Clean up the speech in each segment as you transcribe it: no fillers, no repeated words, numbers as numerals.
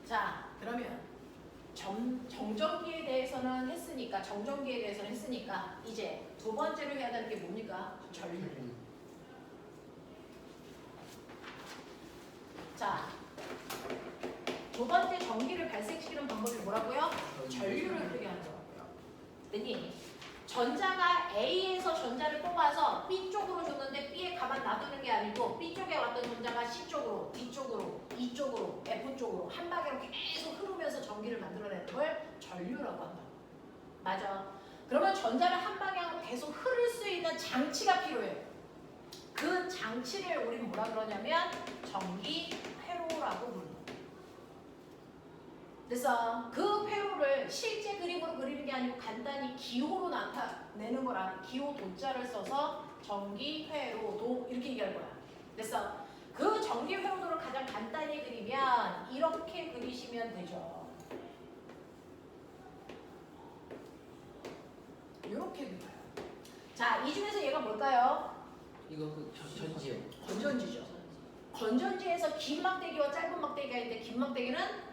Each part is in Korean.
자, 그러면 정전기에 대해서는 했으니까, 정전기에 대해서는 했으니까 이제 두 번째로 해야 되는 게 뭡니까? 전류. 자, 두 번째 전기를 발생시키는 방법이 뭐라고요? 전류를 흐르게 하는 거라고요. 그랬더니 전자가 A에서 전자를 뽑아서 B 쪽으로 줬는데 B에 가만 놔두는 게 아니고 B 쪽에 왔던 전자가 C 쪽으로, D 쪽으로, E 쪽으로, F 쪽으로 한 방향으로 계속 흐르면서 전기를 만들어내는 걸 전류라고 한다. 맞아. 그러면 전자를 한 방향으로 계속 흐를 수 있는 장치가 필요해요. 그 장치를 우리는 뭐라 그러냐면 전기 회로라고 부릅니다. 그래서 그 회로를 실제 그림으로 그리는 게 아니고 간단히 기호로 나타내는 거라 기호 도자를 써서 전기 회로도 이렇게 얘기할 거야. 그래서 그 전기 회로도를 가장 간단히 그리면 이렇게 그리시면 되죠. 이렇게 그려요. 자, 이 중에서 얘가 뭘까요? 이거 그 전지요. 건전지죠. 건전지에서 긴 막대기와 짧은 막대기가 있는데 긴 막대기는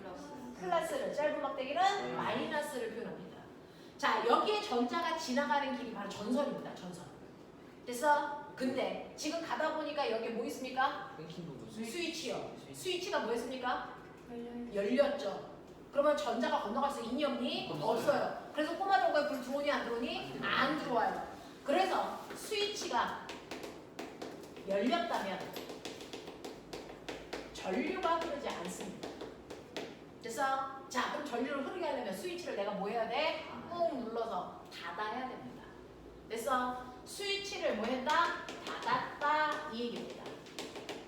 플러스를, 짧은 막대기는 마이너스를 표현합니다. 자, 여기에 전자가 지나가는 길이 바로 전선입니다. 전선. 그래서 근데 지금 가다 보니까 여기 뭐 있습니까? 끊긴 부분. 스위치요. 스위치가 뭐였습니까? 열렸죠. 그러면 전자가 건너갈 수 있니 없니? 없어요. 그래서 꼬마 전구에 불 들어오니 안 들어오니? 안 들어와요. 그래서 스위치가 열렸다면 전류가 흐르지 않습니다. 그래서 자, 그럼 전류를 흐르게 하려면 스위치를 내가 뭐 해야 돼? 꾹 눌러서 닫아야 됩니다. 그래서 스위치를 뭐 했다? 닫았다 이 얘기입니다.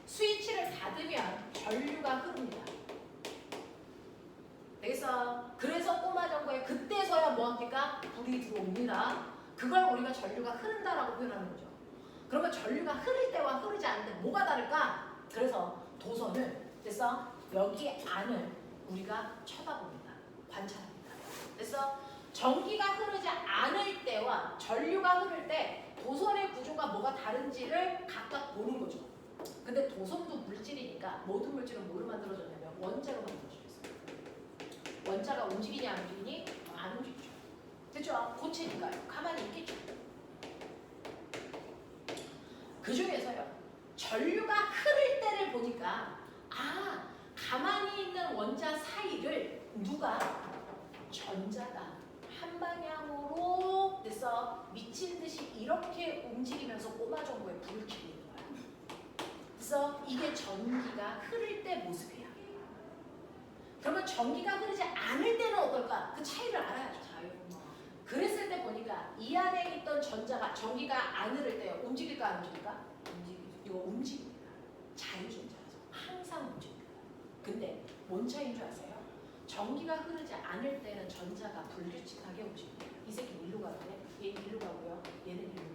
스위치를 닫으면 전류가 흐릅니다. 그래서 꼬마 전구에 그때서야 뭐 합니까? 불이 들어옵니다. 그걸 우리가 전류가 흐른다라고 표현하는 거죠. 그러면 전류가 흐를 때와 흐르지 않을 때 뭐가 다를까? 그래서 도선을 그래서 여기 안을 우리가 쳐다봅니다. 관찰합니다. 그래서 전기가 흐르지 않을 때와 전류가 흐를 때 도선의 구조가 뭐가 다른지를 각각 보는 거죠. 근데 도선도 물질이니까 모든 물질은 뭘로 만들어졌냐면 원자로 만들어졌어요. 원자가 움직이냐 안 움직이니? 안 움직이죠. 그렇죠? 고체니까요. 가만히 있겠죠. 그 중에서요. 전류가 흐를 때를 보니까 가만히 있는 원자 사이를 누가 전자가 한 방향으로 돼서 미친 듯이 이렇게 움직이면서 꼬마 전구에 불을 켜는 거야. 그래서 이게 전기가 흐를 때 모습이야. 그러면 전기가 흐르지 않을 때는 어떨까? 그 차이를 알아야죠. 그랬을 때 보니까 이 안에 있던 전기가 안 흐를 때요. 움직일까 안 움직일까? 이거 움직입니다. 자유전자라서 항상 움직입니다. 근데 뭔 차이인 줄 아세요? 전기가 흐르지 않을 때는 전자가 불규칙하게 움직입니다. 이 새끼 일로 가는데 얘 일로 가고요. 얘는 일로 가고요.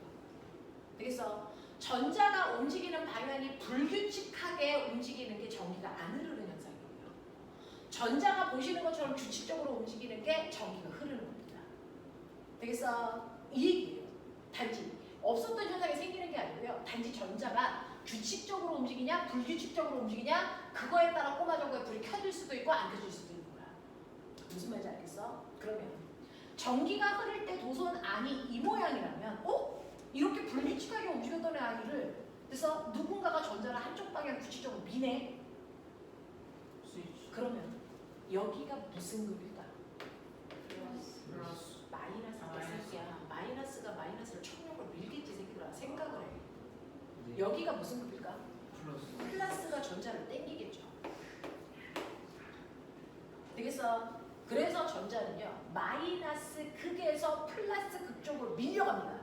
그래서 전자가 움직이는 방향이 불규칙하게 움직이는 게 전기가 안 흐르는 현상이고요. 전자가 보시는 것처럼 규칙적으로 움직이는 게 전기가 흐르는 겁니다. 그래서 이 얘기예요. 단지 없었던 현상이 생기는 게 아니고요. 단지 전자가 규칙적으로 움직이냐 불규칙적으로 움직이냐 그거에 따라 꼬마 전구에 불이 켜질 수도 있고 안 켜질 수도 있는 거야. 무슨 말인지 알겠어? 그러면 전기가 흐를 때 도선 안이 이 모양이라면 이렇게 불규칙하게 움직였던 아이를 그래서 누군가가 전자를 한쪽 방향 규칙적으로 미네. 그러면 여기가 무슨 급일까? 마이너스가 새끼야. 마이너스가 마이너스를 청력으로 밀겠지 새끼들아. 생각을 해. 네. 여기가 무슨 급일까? 플러스. 플러스가 전자를 땡기겠죠. 그래서 전자는요 마이너스 극에서 플러스 극 쪽으로 밀려갑니다.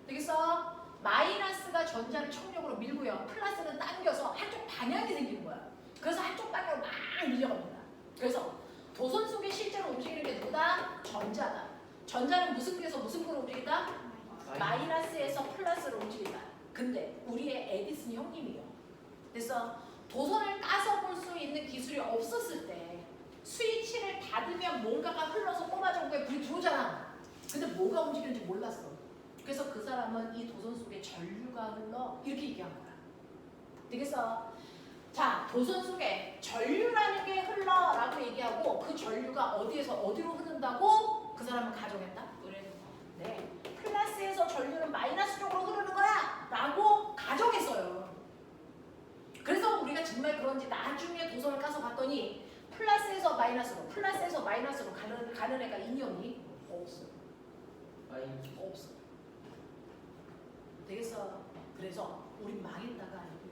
그래서 마이너스가 전자를 청력으로 밀고요. 플러스는 당겨서 한쪽 방향이 생기는 거야. 그래서 한쪽 방향으로 막 밀려갑니다. 그래서 도선 속에 실제로 움직이는 게 누구다? 전자다. 전자는 무슨 극에서 무슨 극으로 움직인다? 마이너스에서 플러스로 움직인다. 근데 우리의 에디슨 형님이요. 그래서 도선을 까서 볼 수 있는 기술이 없었을 때 스위치를 닫으면 뭔가가 흘러서 꼬마 전구에 불이 들어오잖아. 근데 뭐가 움직이는지 몰랐어. 그래서 그 사람은 이 도선 속에 전류가 흘러 이렇게 얘기한 거야. 그래서 자, 도선 속에 전류라는 게 흘러라고 얘기하고 그 전류가 어디에서 어디로 흐른다고 그 사람은 가정했다? 네. 플러스에서 전류는 마이너스 쪽으로 흐르는 거야! 라고 가정했어요. 그래서 우리가 정말 그런지 나중에 도선을 까서 봤더니 플러스에서 마이너스로 가는 애가 인연이 없어. 없어. 되겠어. 그래서 우린 망했다가 아니고요.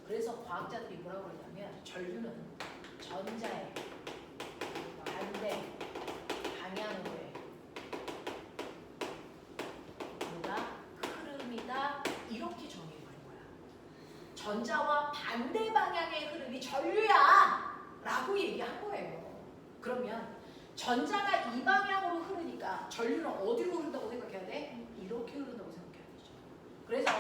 그래서 과학자들이 뭐라고 그러냐면 전류는 전자의 반대 방향으로의 흐름이다. 이렇게 정의해버린 거야. 전자와 반대 방향의 흐름이 전류야! 라고 얘기한 거예요. 그러면 전자가 이 방향으로 흐르니까 전류는 어디로 흐른다고 생각해야 돼? 이렇게 흐른다고 생각해야 되죠. 그래서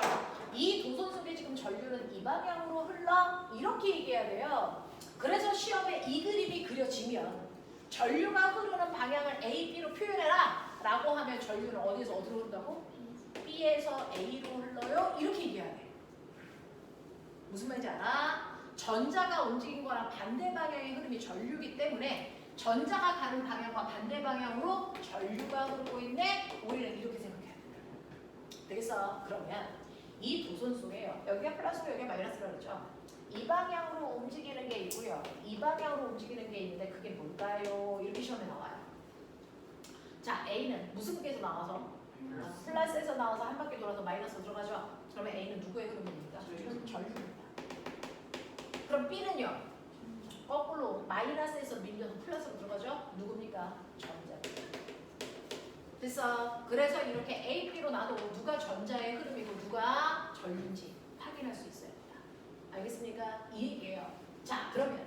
이 도선 속에 지금 전류는 이 방향으로 흘러 이렇게 얘기해야 돼요. 그래서 시험에 이 그림이 그려지면 전류가 흐르는 방향을 A, B로 표현해라 라고 하면 전류는 어디에서 어디로 흐른다고? B에서 A로 흘러요. 이렇게 얘기해야 돼. 무슨 말인지 알아? 전자가 움직인 거랑 반대 방향의 흐름이 전류이기 때문에 전자가 가는 방향과 반대 방향으로 전류가 흐르고 있네. 우리는 이렇게 생각해야 돼. 되겠어? 그러면 이 도선 속에요. 여기가 플러스고 여기가 마이너스라고 그랬죠. 이 방향으로 움직이는 게 있고요. 이 방향으로 움직이는 게 있는데 그게 뭘까요? 이렇게 시험에 나와요. 자, A는 무슨 극에서 나와서? 플러스에서 나와서 한 바퀴 돌아서 마이너스로 들어가죠. 그러면 A는 누구의 흐름입니까? 전류입니다. 그럼 B는요? 거꾸로 마이너스에서 밀려서 플러스로 들어가죠? 누굽니까? 전자입니다. 됐어. 그래서 이렇게 A, B로 놔도 누가 전자의 흐름이고 누가 전류인지 확인할 수 있어야 된다. 알겠습니까? 이 얘기예요. 자, 그러면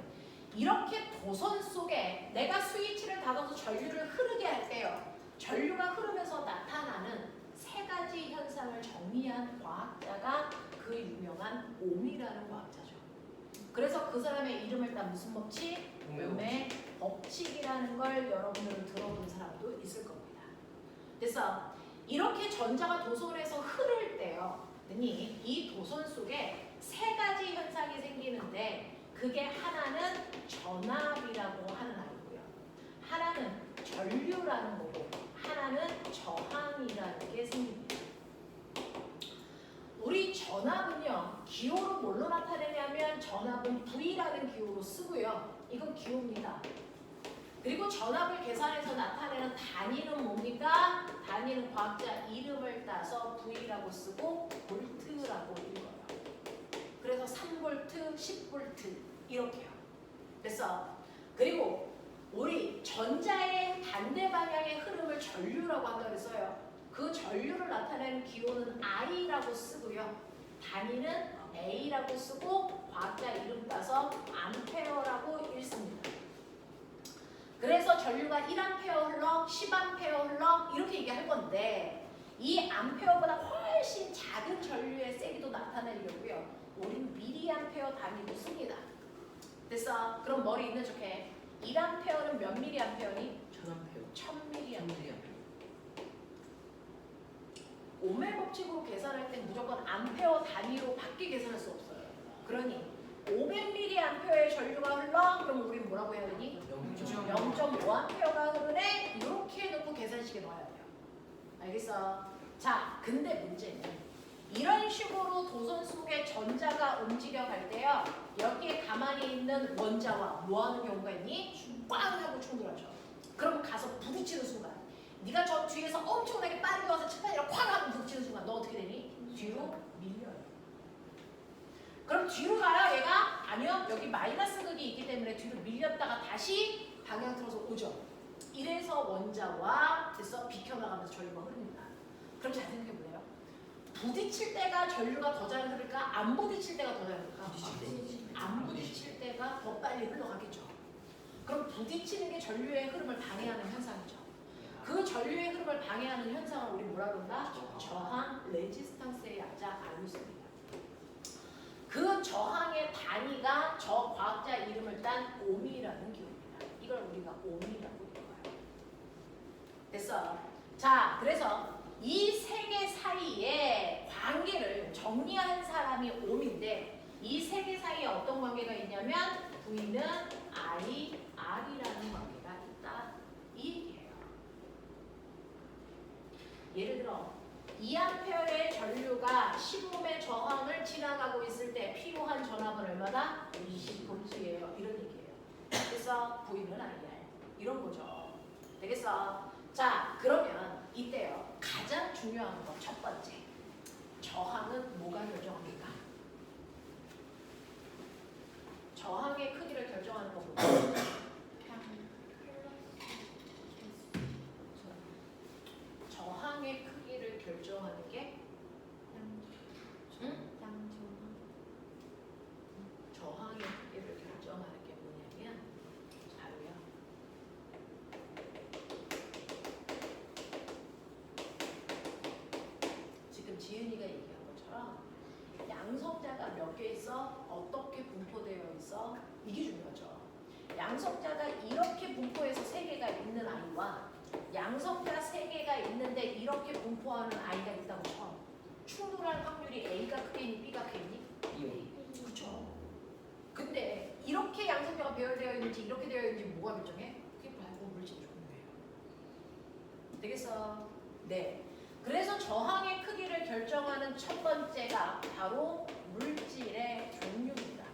이렇게 도선 속에 내가 스위치를 닫아서 전류를 흐르게 할 때요. 전류가 흐르면서 나타나는 세 가지 현상을 정리한 과학자가 그 유명한 옴이라는 과학자죠. 그래서 그 사람의 이름을 딴 무슨 법칙? 옴의 법칙이라는 걸 여러분들은 들어본 사람도 있을 겁니다. 그래서 이렇게 전자가 도선에서 흐를 때요. 이 도선 속에 세 가지 현상이 생기는데 그게 하나는 전압이라고 하는 아이고요. 하나는 전류라는 거고 하나는 저항이라는 게 생깁니다. 우리 전압은요. 기호로 뭘로 나타내냐면 전압은 V라는 기호로 쓰고요. 이건 기호입니다. 그리고 전압을 계산해서 나타내는 단위는 뭡니까? 단위는 과학자 이름을 따서 V라고 쓰고 볼트라고 읽어요. 그래서 3V, 10V 이렇게요. 그래서 그리고 우리 전자의 반대 방향의 흐름을 전류라고 한다고 했어요. 그 전류를 나타내는 기호는 I라고 쓰고요. 단위는 A라고 쓰고 과학자 이름 따서 암페어라고 읽습니다. 그래서 전류가 1A 흘러, 10A 흘러 이렇게 얘기할 건데 이 암페어보다 훨씬 작은 전류의 세기도 나타내려고요. 우린 미리암페어 단위도 씁니다. 됐어? 그럼 머리 있는 척해. 1A는 몇 미리암페어니? 1000미리암페어. 옴의 법칙으로 계산할 때 무조건 암페어 단위로 밖에 계산할 수 없어요. 그러니 500mA의 전류가 흘러 그럼 우린 뭐라고 해야 되니? 0.5A가 흐르네. 이렇게 놓고 계산식에 넣어야 돼요. 알겠어? 자, 근데 문제는 이런 식으로 도선 속에 전자가 움직여갈 때요. 여기에 가만히 있는 원자와 뭐 하는 경우가 있니? 꽝 하고 충돌하죠. 그럼 가서 부딪히는 순간 네가 저 뒤에서 엄청나게 빠르게 와서 칠판이랑 쾅 하고 부딪히는 순간 너 어떻게 되니? 뒤로 밀려요. 그럼 뒤로 가요 얘가? 아니요. 여기 마이너스 극이 있기 때문에 뒤로 밀렸다가 다시 방향 틀어서 오죠. 이래서 원자와 됐어? 비켜나가면서 전류가 흐릅니다. 그럼 잘 생각해볼래요? 부딪힐 때가 전류가 더 잘 흐를까? 안 부딪힐 때가 더 잘 흐를까? 안 부딪힐 때가 더 빨리 흘러가겠죠. 그럼 부딪히는 게 전류의 흐름을 방해하는 현상이죠. 그 전류의 흐름을 방해하는 현상을 우리 뭐라 그런다? 저항, 레지스탕스의 약자 알고 있습니다. 그 저항의 단위가 저 과학자 이름을 딴 옴이라는 기호입니다. 이걸 우리가 옴이라고 읽어요. 됐어? 자, 그래서 이 세 개 사이의 관계를 정리한 사람이 옴인데 이 세 개 사이에 어떤 관계가 있냐? 뭐냐면 V는 I, R이라는 관계가 있다. 이 얘기예요. 예를 들어 2A의 전류가 15의 저항을 지나가고 있을 때 필요한 전압은 얼마다? 20V예요. 이런 얘기예요. 그래서 V는 IR. 이런 거죠. 되겠어? 자, 그러면 이때요. 가장 중요한 거 첫 번째. 저항은 뭐가 결정합니까? 저항의 크기를 결정하는 거 뭐예요? 저항의 크기를 결정하는 게 저항의 크기를 결정하는 게 뭐냐면 자료야. 지금 지은이가 얘기한 것처럼 양성자가 몇 개 있어? 어떻게 분포되어 있어? 이게 중요하죠. 양성자가 이렇게 분포해서 3개가 있는 아이와 양성자 3개가 있는데 이렇게 분포하는 아이가 있다고 쳐. 충돌할 확률이 A가 크게 있니 B가 크게 있니? B요. 그쵸. 근데 이렇게 양성자가 배열되어 있는지 이렇게 되어 있는지 뭐가 결정해? 그게 바로 물질 종류예요. 되겠어? 네. 그래서 저항의 크기를 결정하는 첫 번째가 바로 물질의 종류입니다.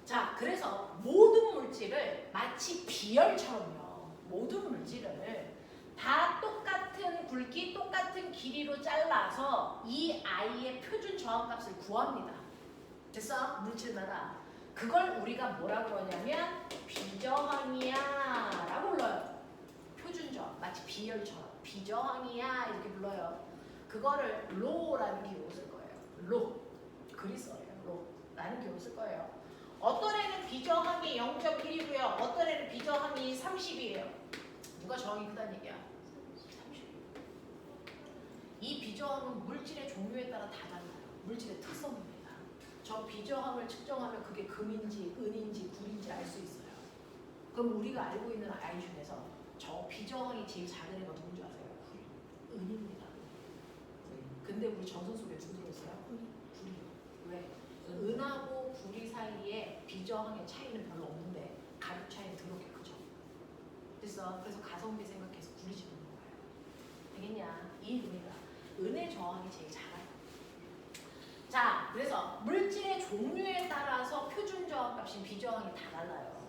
자, 그래서 모든 물질을 마치 비열처럼요. 모든 물질을 다 똑같은 굵기, 똑같은 길이로 잘라서 이 아이의 표준 저항값을 구합니다. 됐어? 물질마다. 그걸 우리가 뭐라고 그러냐면 비저항이야 라고 불러요. 표준 저항, 마치 비열처럼. 비저항이야 이렇게 불러요. 그거를 로라는 기호를 쓸 거예요. 로. 그리스어예요. 로라는 기호를 쓸 거예요. 어떤 애는 비저항이 0.1이고요. 어떤 애는 비저항이 30이에요. 누가 저항이 크다는 얘기야? 30. 이 비저항은 물질의 종류에 따라 다 달라요. 물질의 특성입니다. 저 비저항을 측정하면 그게 금인지 은인지 굴인지 알 수 있어요. 그럼 우리가 알고 있는 아이 중에서 저 비저항이 제일 작은 애가 누군지 아세요? 은입니다. 근데 우리 정선 속에 누구 들어있어요? 굴이요. 왜? 은하고 구리 사이에 비저항의 차이는 별로 없는데 가격 차이는 더럽게 크죠. 그래서 가성비 생각해서 구리 집어넣는 거예요. 되겠냐? 이 의미가 은의 저항이 제일 작아요. 자, 그래서 물질의 종류에 따라서 표준 저항값인 비저항이 다 달라요.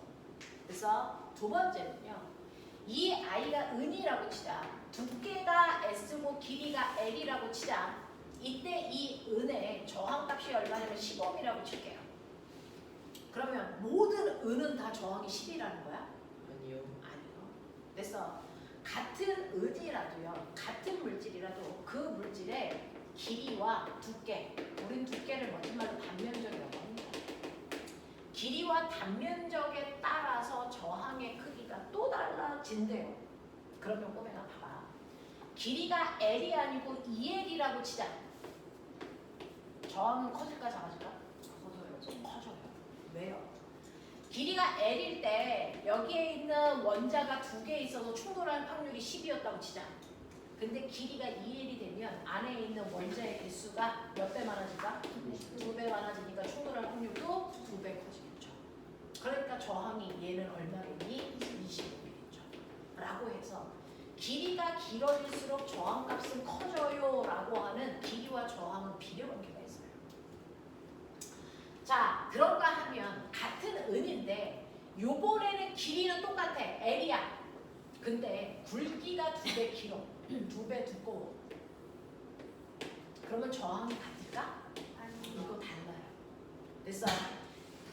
그래서 두 번째는요. 이 아이가 은이라고 치자. 두께가 S고 길이가 L이라고 치자. 이때 이 은의 저항값이 얼마냐면 10ohm이라고 칠게요. 그러면 모든 은은 다 저항이 10이라는 거야? 아니요. 아니요. 그래서 같은 은이라도요. 같은 물질이라도 그 물질의 길이와 두께, 우린 두께를 멋진 말로 단면적이라고 합니다. 길이와 단면적에 따라서 저항의 크기가 또 달라진대요. 그러면 꼬맹아 봐봐. 길이가 L이 아니고 2L이라고 치자. 저항은 커질까 작아질까? 커져요. 좀 커져요. 왜요? 길이가 L일 때 여기에 있는 원자가 2개 있어서 충돌할 확률이 10이었다고 치자. 근데 길이가 2L이 되면 안에 있는 원자의 개수가 몇 배 많아질까? 2배 많아지니까 충돌할 확률도 2배 커지겠죠. 그러니까 저항이 얘는 얼마겠니? 25겠죠. 라고 해서 길이가 길어질수록 저항값은 커져요 라고 하는 길이와 저항은 비례관계가 있어요. 자, 그런가 하면 같은 은인데 요번에는 길이는 똑같아. L이야. 근데 굵기가 2배 길어. 2배 두꺼워. 그러면 저항이 같을까? 이거 달라요. 그래서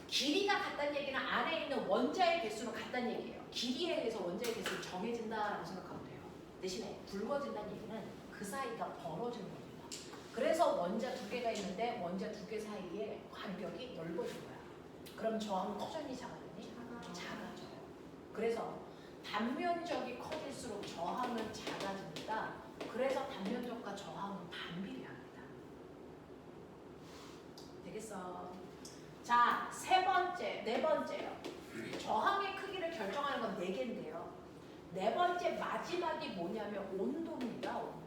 길이가 같다는 얘기는 안에 있는 원자의 개수는 같다는 얘기예요. 길이에 의해서 원자의 개수는 정해진다라고 생각하면 돼요. 대신에 굵어진다는 얘기는 그 사이가 벌어지는 겁니다. 그래서 원자 2개가 있는데 원자 2개 사이에 간격이 넓어진 거야. 그럼 저항은 커졌니 작아졌니? 작아져요. 그래서 단면적이 커질수록 저항은 작아집니다. 그래서 단면적과 저항은 반비례합니다. 되겠어? 자, 네 번째요. 저항의 크기를 결정하는 건 4개인데요. 네 번째 마지막이 뭐냐면 온도입니다. 온도.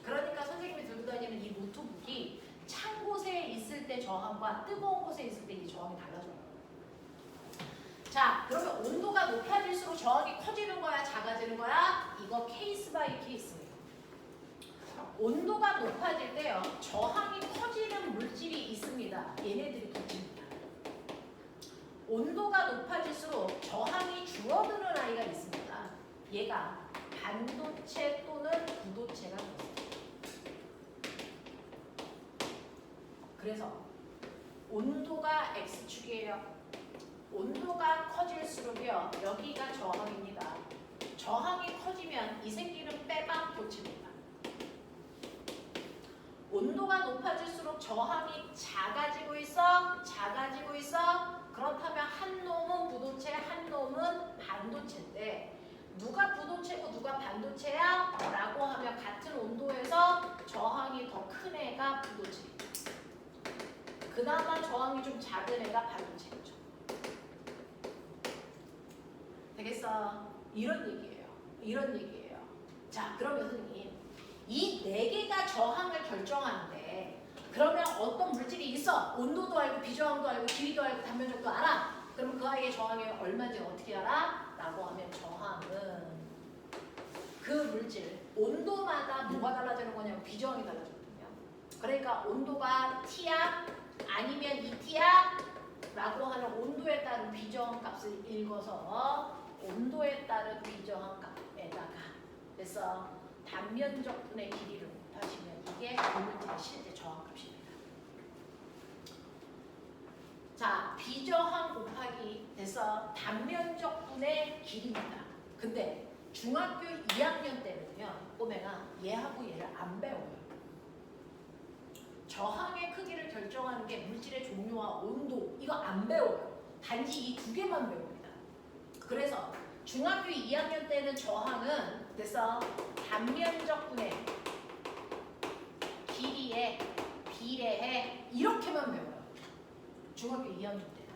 그러니까 선생님이 들고 다니는 이 노트북이 찬 곳에 있을 때 저항과 뜨거운 곳에 있을 때 이 저항이 달라져요. 자, 그러면 온도가 높아질수록 저항이 커지는 거야, 작아지는 거야? 이거 케이스 바이 케이스예요. 온도가 높아질 때요, 저항이 커지는 물질이 있습니다. 얘네들이 커집니다. 온도가 높아질수록 저항이 줄어드는 아이가 있습니다. 얘가 반도체 또는 구도체가 되어요. 그래서 온도가 X축이에요. 온도가 커질수록요, 여기가 저항입니다. 저항이 커지면 이 새끼는 빼박 도체입니다. 온도가 높아질수록 저항이 작아지고 있어, 작아지고 있어. 그렇다면 한 놈은 부도체, 한 놈은 반도체인데 누가 부도체고 누가 반도체야? 라고 하면 같은 온도에서 저항이 더 큰 애가 부도체, 그나마 저항이 좀 작은 애가 반도체죠. 되겠어? 이런 얘기예요. 이런 얘기예요. 자, 그러면 선생님, 이 네 개가 저항을 결정하는데 그러면 어떤 물질이 있어? 온도도 알고 비저항도 알고 길이도 알고 단면적도 알아. 그러면 그 아이의 저항이 얼마인지 어떻게 알아? 라고 하면 저항은 그 물질 온도마다 뭐가 달라지는 거냐면 비저항이 달라지거든요. 그러니까 온도가 T야 아니면 2T야 라고 하는 온도에 따른 비저항 값을 읽어서 온도에 따른 비저항 값에다가 그래서 단면적분의 길이를 곱하시면 이게 그 물질의 실제 저항값입니다. 자, 비저항 곱하기 돼서 단면적분의 길이입니다. 근데 중학교 2학년 때는요, 꼬맹아 얘하고 얘를 안 배워요. 저항의 크기를 결정하는 게 물질의 종류와 온도, 이거 안 배워요. 단지 이 두 개만 배웁니다. 그래서 중학교 2학년 때는 저항은 그래서 단면적분의 길이에 비례해 이렇게만 배워요. 중학교 2학년 때는.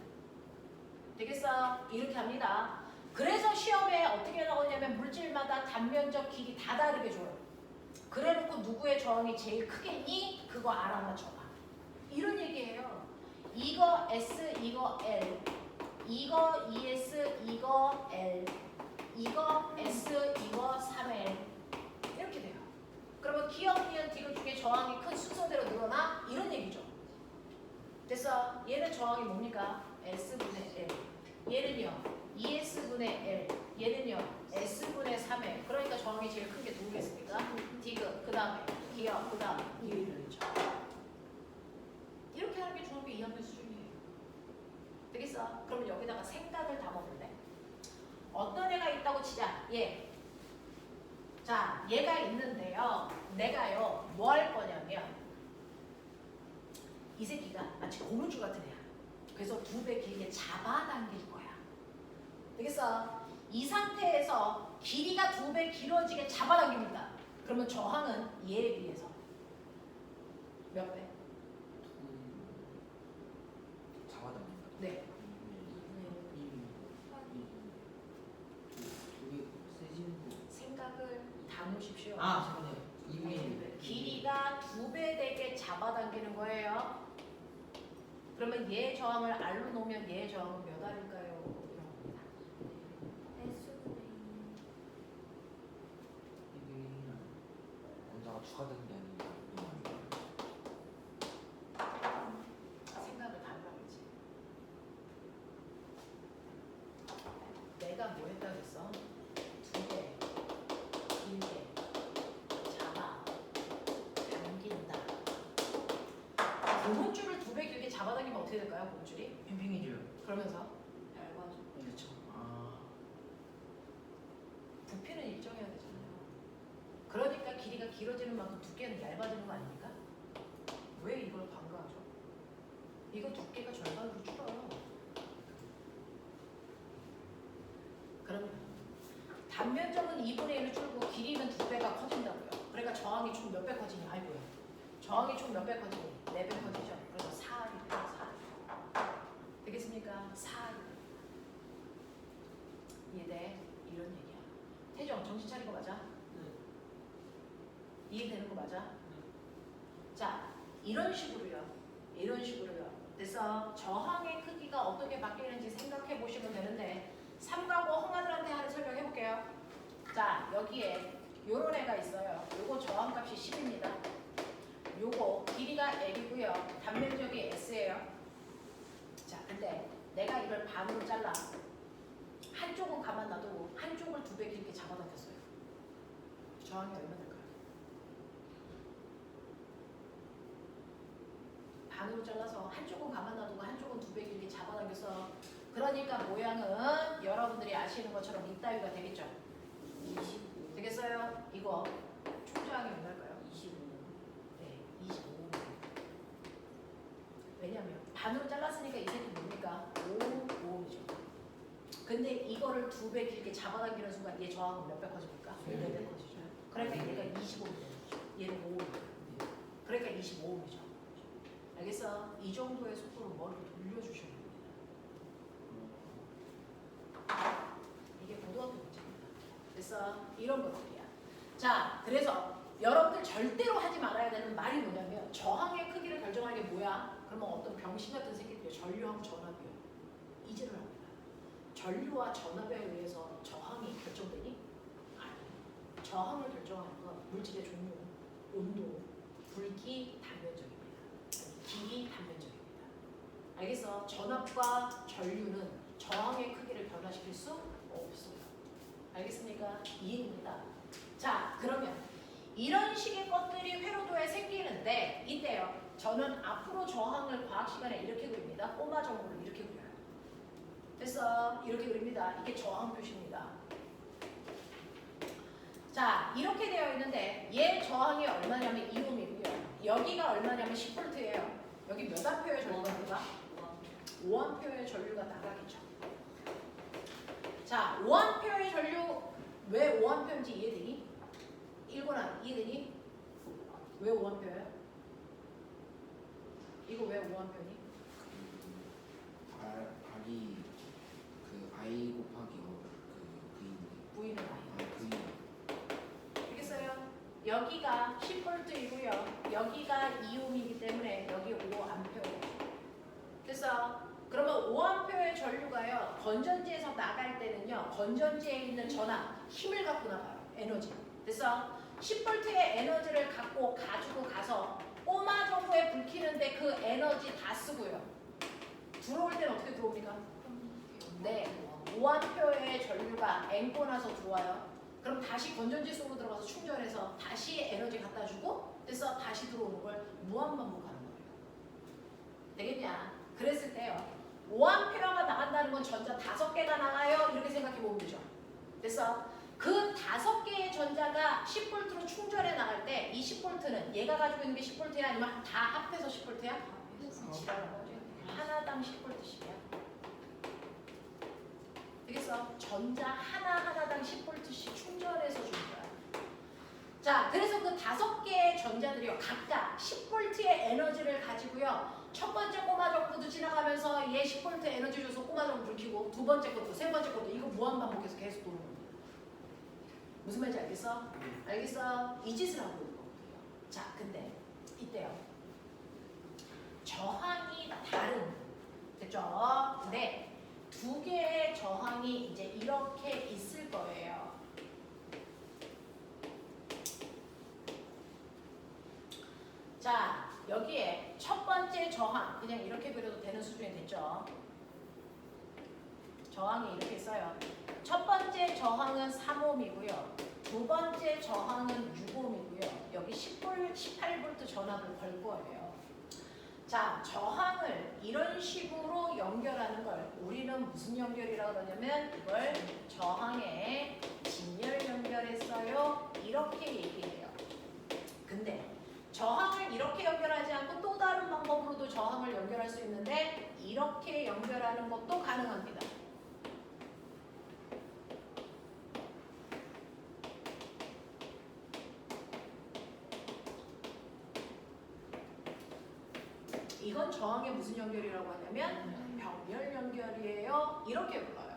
되겠어? 이렇게 합니다. 그래서 시험에 어떻게 나오냐면 물질마다 단면적 길이 다 다르게 줘요. 그래놓고 누구의 저항이 제일 크겠니? 그거 알아맞혀봐. 이런 얘기예요. 이거 S, 이거 L, 이거 ES, 이거 L, 이거 S, 이거 3L 이렇게 돼요. 그러면 기억, 니은, 디귿 중에 저항이 큰 순서대로 늘어나? 이런 얘기죠. 됐어? 얘는 저항이 뭡니까? S분의 L. 얘는요? ES분의 L. 얘는요? S분의 3L. 그러니까 저항이 제일 큰 게 누구겠습니까? 디귿, 그 다음에 기억, 그 다음에 니은이죠. 이렇게 하는 게 중학교 2학년 수준이에요. 되겠어? 그러면 여기다가 생각을 담아볼래? 어떤 애가 있다고 치자. 얘. 자, 얘가 있는데요. 내가요, 뭐 할 거냐면 이 새끼가 마치 고무줄 같은 애야. 그래서 2배 길게 잡아당길 거야. 되겠어? 이 상태에서 길이가 2배 길어지게 잡아당깁니다. 그러면 저항은 얘에 비해서 몇 배? 잡아당긴다. 네. 생각을 담으십시오. 아, 잠깐만요. 2mm. 길이가 2배 되게 잡아당기는 거예요. 그러면 얘 저항을 R로 놓으면 얘 저항은 몇 R일까요? 이런 겁니다. 온도가 추가되는 게 아니라 생각을 담으라고 했지. 내가 뭐 했다고 했어? 2배 길게 잡아 당긴다. 고무줄을 2배 길게 잡아당기면 어떻게 될까요? 고무줄이? 팽팽해져요. 그러면서 그렇죠. 아, 부피는 일정해야 되잖아요. 그러니까 길이가 길어지는 만큼 두께는 얇아지는 거 아닙니까? 왜 이걸 간과하죠? 이거 두께가 절반으로 줄어요. 그러면 단면적은 2분의 1로 줄고 길이는 2배가 커진다고요. 그러니까 저항이 총 몇 배 커지니? 아이고요. 저항이 총 몇 배 커지니? 4배 커지죠. 그래서 4R이에요. 4R. 되겠습니까? 4R. 이해돼? 이런 얘기야. 태정, 정신 차린 거 맞아? 이해되는 거 맞아? 자, 이런 식으로요. 이런 식으로 그래서 저항의 크기가 어떻게 바뀌는지 생각해 보시면 되는데 삼가고 형아들한테 하나 설명해 볼게요. 자, 여기에 요런 애가 있어요. 요거 저항값이 10입니다. 요거 길이가 L이고요. 단면적이 S예요. 자, 근데 내가 이걸 반으로 잘라. 한쪽은 가만 놔두고 한쪽을 2배 길게 잡아당겼어요. 저항이 얼마 될까요? 반으로 잘라서 한쪽은 가만 놔두고 한쪽은 2배 길게 잡아당겨서 그러니까 모양은 여러분들이 아시는 것처럼 이따위가 되겠죠? 25. 되겠어요? 이거 총저항이 얼마일까요? 25. 네, 25. 왜냐면 반으로 잘랐으니까 이 새끼 뭡니까? 5옴이죠. 근데 이거를 2배 길게 잡아당기는 순간 얘 저항은 몇 배 커집니까? 4배 커지죠. 그러니까 얘가 25옴이 되는 거죠. 얘는 5옴이에요. 그러니까 25옴이죠. 알겠어? 이 정도의 속도로 머리를 돌려주시는 겁니다. 이게 고등학교 문제입니다. 그래서 이런 것들이야. 자, 그래서 여러분들 절대로 하지 말아야 되는 말이 뭐냐면 저항의 크기를 결정하는 게 뭐야? 그러면 어떤 병신 같은 새끼들이 전류하고 전압이요. 이제를 합니다. 전류와 전압에 의해서 저항이 결정되니? 아니에요. 저항을 결정하는 건 물질의 종류, 온도, 굵기, 단면적입니다. 길이, 단면적입니다. 알겠어? 전압과 전류는 저항의 크기를 변화시킬 수 없어요. 알겠습니까? 이해입니다. 자, 그러면 이런 식의 것들이 회로도에 생기는데 이때요. 저는 앞으로 저항을 과학 시간에 이렇게 그립니다. 꼬마 정보를 이렇게 그려요. 됐어? 이렇게 그립니다. 이게 저항 표시입니다. 자, 이렇게 되어 있는데 얘 저항이 얼마냐면 2옴이고요. 여기가 얼마냐면 10V예요. 여기 몇 암페어의 전류가 나가? 5암페어의 전류가 나가겠죠. 자, 5암페어의 전류 왜 5암페어인지 이해되니? 1권아 이해되니? 왜 5암페어야? 이거 왜 5암페어니? 발이 그 I 곱하기 그 V는 아니에요. V인. 알겠어요? 여기가 10V이고요. 여기가 2옴이기 때문에 여기 5암페어예요. 그래서 그러면 5암페어의 전류가요. 건전지에서 나갈 때는요. 건전지에 있는 전압, 힘을 갖고 나가요. 에너지. 그래서 10V의 에너지를 가지고 가서 꼬마 정보에 불 켜는데 그 에너지 다 쓰고요. 들어올 때는 어떻게 들어옵니까? 네. 5암페어의 전류가 N고 나서 들어와요. 그럼 다시 건전지 속으로 들어가서 충전해서 다시 에너지 갖다 주고 그래서 다시 들어오는 걸 무한반복하는 거예요. 되겠냐? 그랬을 때요. 5암페어가 나간다는 건 전자 5개가 나가요. 이렇게 생각해 보면 되죠. 그래서 그 5개의 전자가 10V로 충전해 나갈 때 이 10V는 얘가 가지고 있는 게 10V야 아니면 다 합해서 10V야? 하나당 10V씩이야. 그래서 전자 하나하나당 10V씩 충전해서 주는 거야. 자, 그래서 그 5개의 전자들이요. 각각 10V의 에너지를 가지고요. 첫 번째 꼬마 정보도 지나가면서 얘 10V 에너지 줘서 꼬마 정보 불 켜고 두 번째 것도 세 번째 것도 이거 무한반복해서 계속 도는 겁니다. 무슨 말인지 알겠어? 알겠어? 이 짓을 하고 있는 거거든요. 자, 근데 이때요. 저항이 다른 됐죠? 근데 두 개의 저항이 이제 이렇게 있을 거예요. 자, 여기에 첫 번째 저항 그냥 이렇게 그려도 되는 수준이 됐죠. 저항이 이렇게 있어요. 첫 번째 저항은 3옴이고요. 두 번째 저항은 6옴이고요. 여기 18V 전압을 걸 거예요. 자, 저항을 이런 식으로 연결하는 걸 우리는 무슨 연결이라고 그러냐면 이걸 저항의 진열 연결했어요. 이렇게 얘기해요. 근데 저항을 이렇게 연결하지 않고 또 다른 방법으로도 저항을 연결할 수 있는데 이렇게 연결하는 것도 가능합니다. 이건 저항의 무슨 연결이라고 하냐면 병렬 연결이에요. 이렇게 불러요.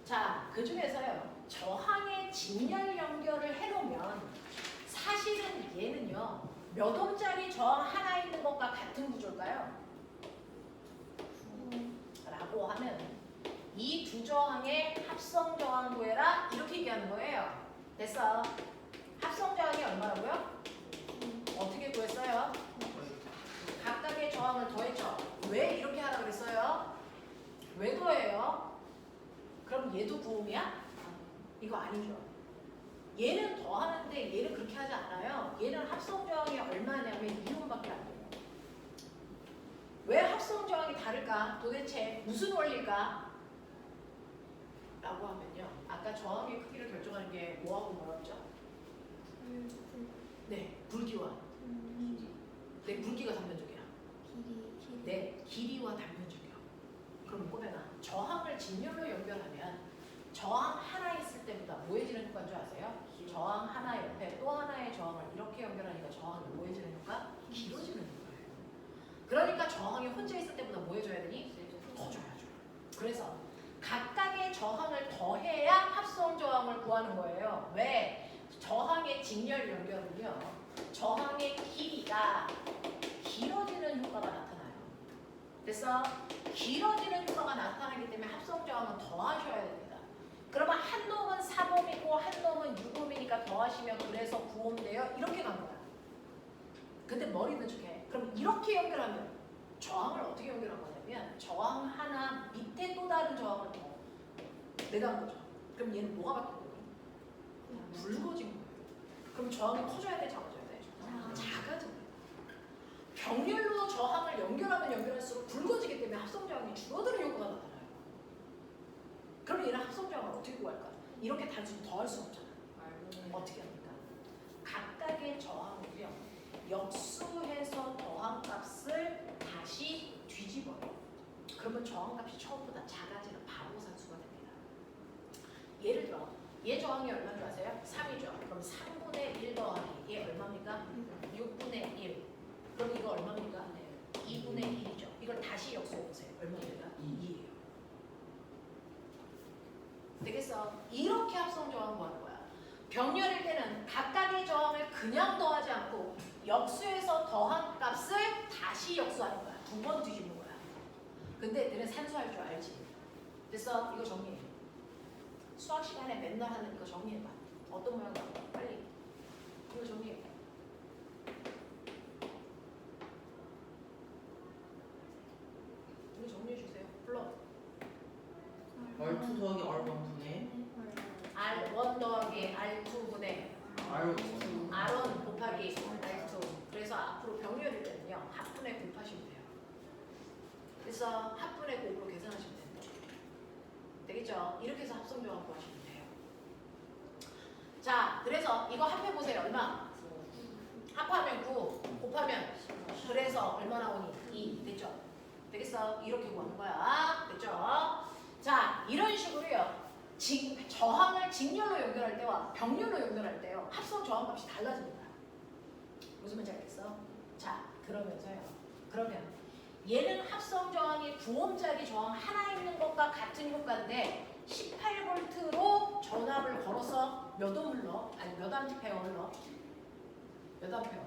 자, 그 중에서요 저항의 직렬 연결을 해놓으면 사실은 얘는요 몇 옴짜리 저항 하나 있는 것과 같은 구조일까요? 라고 하면 이 두 저항의 합성 저항 구해라 이렇게 얘기하는 거예요. 됐어. 합성 저항이 얼마라고요? 어떻게 구했어요? 각각의 저항을 더했죠. 왜 이렇게 하라 그랬어요? 왜 더해요? 그럼 얘도 구음이야? 이거 아니죠. 얘는 더하는데 얘는 그렇게 하지 않아요. 얘는 합성 저항이 얼마냐면 2옴밖에 안 돼요. 왜 합성 저항이 다를까? 도대체 무슨 원리일까? 라고 하면요. 아까 저항의 크기를 결정하는 게 뭐하고 뭐였죠? 네, 굵기와. 네, 굵기가 단면적이야. 네, 길이와 단면적이야. 그럼 꼬매나 저항을 직렬로 연결하면 저항 하나 있을 때보다 뭐해지는 효과인 줄 아세요? 저항 하나 옆에 또 하나의 저항을 이렇게 연결하니까 저항이 뭐해지는 효과? 길어지는 효과예요. 그러니까 저항이 혼자 있을 때보다 뭐해줘야 되니? 더줘야죠. 그래서 각각의 저항을 더해야 합성 저항을 구하는 거예요. 왜? 저항의 직렬 연결은요. 저항의 길이가 길어지는 효과가 나타나요. 그래서 길어지는 효과가 나타나기 때문에 합성 저항은 더하셔야 됩니다. 그러면 한 놈은 4옴이고 한 놈은 6옴이니까 더하시면 그래서 9옴 돼요. 이렇게 간 거야. 근데 머리는 좋게. 그럼 이렇게 연결하면 저항을 어떻게 연결한 거냐면 저항 하나 밑에 또 다른 저항을 더 내다한 거죠. 그럼 얘는 뭐가 바뀐 거예요? 굵어진 거예요. 그럼 저항이 커져야 돼, 작아져야 돼? 작아진 거예요. 병렬로 저항을 연결하면 연결할수록 굵어지기 때문에 합성 저항이 줄어드는 효과가 나타나요. 그럼 얘는 합성 저항을 어떻게 구할까? 이렇게 단순히 더할 수 없잖아. 어떻게 합니까? 각각의 저항을요 역수해서 저항 값을 다시 뒤집어요. 그러면 저항 값이 처음보다 작아지는 바보 산수가 됩니다. 예를 들어 얘 저항이 얼마인 줄 아세요? 3이죠. 그럼 3분의 1 더하기 얘 얼마입니까? 6분의 1. 그럼 이거 얼마입니까? 2분의 1이죠. 이걸 다시 역수해보세요. 얼마입니까? 2예요. 되겠어? 이렇게 합성 저항 구하는 거야. 병렬일 때는 각각의 저항을 그냥 더하지 않고 역수해서 더한 값을 다시 역수하는 거야. 두 번 뒤집는 거야. 근데 너는 산수할 줄 알지? 됐어? 이거 정리해. 수학 시간에 맨날 하는 이거 정리해봐. 어떤 모양 나와? 빨리. 이거 정리해. 이거 정리해 주세요. 불러. R2 더하기 R1분의 R1 더하기 R2분의 R2 R1 곱하기 R2. 그래서 앞으로 병렬일 때는요. 합분의 곱하시면 돼요. 그래서 합분의 곱으로 계산하시면 됩니다. 되겠죠? 이렇게 해서 합성 조합 구하시면 돼요. 자, 그래서 이거 합해보세요. 얼마? 합하면 9, 곱하면 그래서 얼마 나오니? 2. 됐죠? 되겠어? 이렇게 구하는 거야. 됐죠? 자, 이런 식으로요. 저항을 직렬로 연결할 때와 병렬로 연결할 때요. 합성 저항 값이 달라집니다. 무슨 말인지 알겠어? 자, 그러면서요. 그러면 얘는 합성 저항이 9옴짜리 저항 하나 있는 것과 같은 효과인데 18V로 전압을 걸어서 몇 옴을 넣어? 아니 몇 암페어를 넣어? 몇 암페어?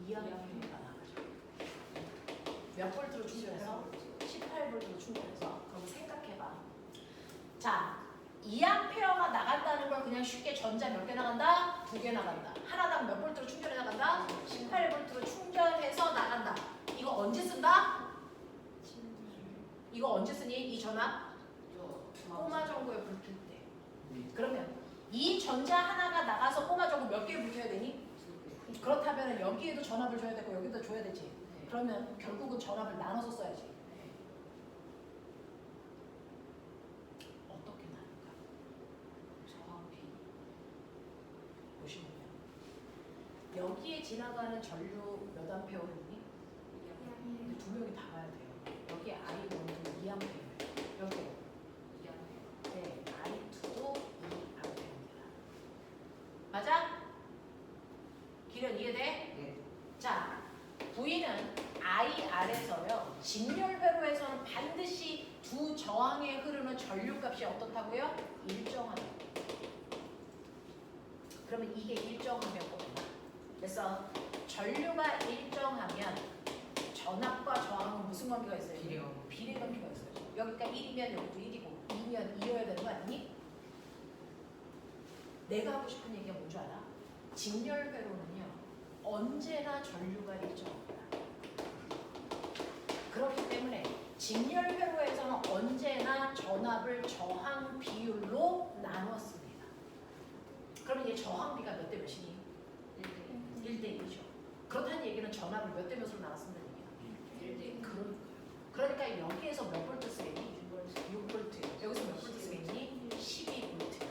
2암페어가 나가죠. 몇 볼트로 충전해서? 18V로 충전해서. 그럼 생각해봐. 자, 2암페어가 나간다는 걸 그냥 쉽게 전자 몇 개 나간다? 2개 나간다. 하나당 몇 볼트로 충전해 나간다? 18V로 충전해서 나간다. 이거 언제 쓴다? 이거 언제 쓰니? 이 전압? 꼬마 전구에 불 켤 때. 그러면 이 전자 하나가 나가서 꼬마 전구 몇 개 불켜야 되니? 그렇다면 여기에도 전압을 줘야 되고 여기도 줘야 되지. 그러면 결국은 전압을 나눠서 써야지. 어떻게 나눌까? 저항비 보시면요. 여기에 지나가는 전류 몇 암페어였니? 근데 두 명이 다 가야 돼요. 여기 I1도 2암페어예요. 여기 네, I2도 2암페어입니다. 맞아? 기련 이해돼? 네. 자, V는 IR에서요. 직렬회로에서는 반드시 두 저항에 흐르는 전류값이 값이 어떻다고요? 일정하다. 그러면 이게 일정하면 뭐냐? 그래서 전류가 일정하면 전압과 저항은 무슨 관계가 있어요? 비례. 비례 관계가 있어요. 여기가 1이면 여기도 1이고 2면 2여야 되는 거 아니니? 내가 하고 싶은 얘기가 뭔 줄 알아? 직렬회로는요 언제나 전류가 일정합니다. 그렇기 때문에 직렬회로에서는 언제나 전압을 저항 비율로 나눴습니다. 그러면 얘 저항비가 몇 대 몇이니? 1대 1이죠. 그렇다는 얘기는 전압을 몇 대 몇으로 나눴습니다. 1대 1. 그러니까 여기에서 몇 볼트 쓰겠니? 6볼트. 여기서 몇 볼트 쓰겠니? 12볼트.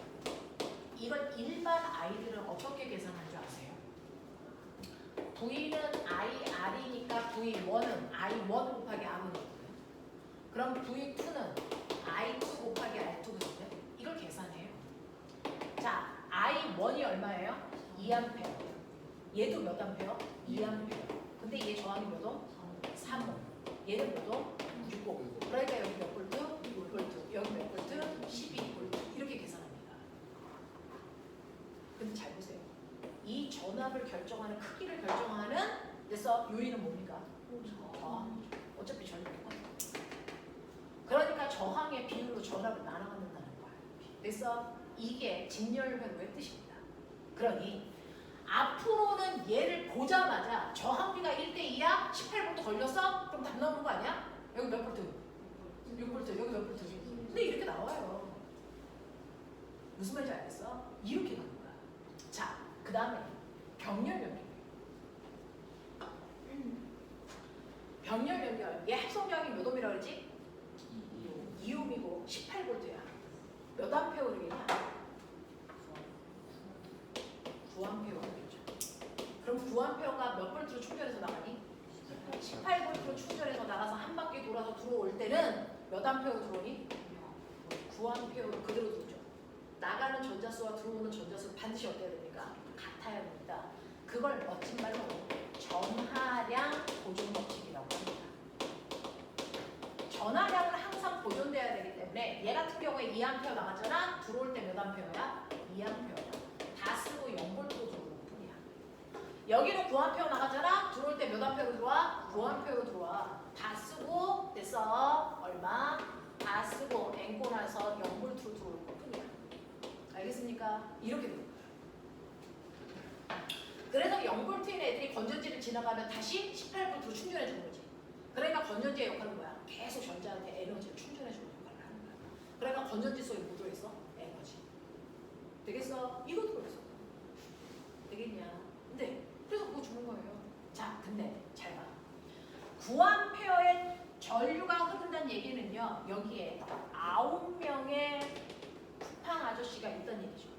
이걸 일반 아이들은 어떻게 계산할 줄 아세요? V는 IR이니까 V1은 I1 곱하기 R이거든요. 그럼 V2는 I2 곱하기 R2거든요. 이걸 계산해요. 자, I1이 얼마예요? 2A. 얘도 몇 암페어? 2A. 근데 얘 저항이 몇 옴? 3옴. 얘는 몇 옴? 6옴. 그러니까 여기 몇 볼트? 6볼트. 여기 몇 볼트? 12볼트. 이렇게 계산합니다. 근데 잘 보세요. 이 전압을 결정하는 크기를 결정하는 그래서 요인은 뭡니까? 저항. 어차피 전압이 똑같아요. 그러니까 저항의 비율로 전압을 나눠간다는 거예요. 그래서 이게 직렬회로의 뜻입니다. 그러니 앞으로는 얘를 보자마자 저항비가 1대2야? 18볼트 걸렸어? 그럼 답 나오는 거 아니야? 여기 몇 볼트? 6볼트. 여기 몇 볼트? 근데 이렇게 나와요. 무슨 말인지 알겠어? 이렇게 가는 거야. 자, 그 다음에 병렬 연결. 병렬 연결. 얘 합성량이 몇 옴이라고 그러지? 2옴이고 18볼트야. 몇 암페어 되겠냐? 9암페어 되겠죠. 그럼 9암페어가 몇 볼트로 충전해서 나가니? 18볼트로 충전해서 나가서 한 바퀴 돌아서 들어올 때는 몇 암페어로 들어오니? 9암페어로 그대로 들어오죠. 나가는 전자수와 들어오는 전자수 반드시 어때야 됩니까? 같아야 됩니다. 그걸 멋진 말로 전하량 보존 법칙이라고 합니다. 전하량은 항상 보존돼야 되기 때문에 얘 같은 경우에 2A 나갔잖아. 들어올 때 몇 암페어야? 2A야. 다 쓰고 0볼트로 들어오는 뿐이야. 여기는 9A 나갔잖아. 들어올 때 몇 암페어로 들어와? 9A로 들어와. 다 쓰고 됐어. 얼마? 다 쓰고 앵꼬 나서 0볼트로 들어올 뿐이야. 알겠습니까? 이렇게 됩니다. 그래서 0볼트인 애들이 건전지를 지나가면 다시 18볼트로 충전해 주는 거지. 그러니까 건전지의 역할은 뭐야? 계속 전자한테 에너지를 충전해 주는 역할을 하는 거야. 그러니까 건전지 속에 뭐 들어있어? 에너지. 되겠어? 이거 들어있어. 되겠냐? 근데 그래서 그거 주는 거예요. 자, 근데 잘 봐. 9A의 전류가 흐른다는 얘기는요. 여기에 9명의 쿠팡 아저씨가 있던 얘기죠.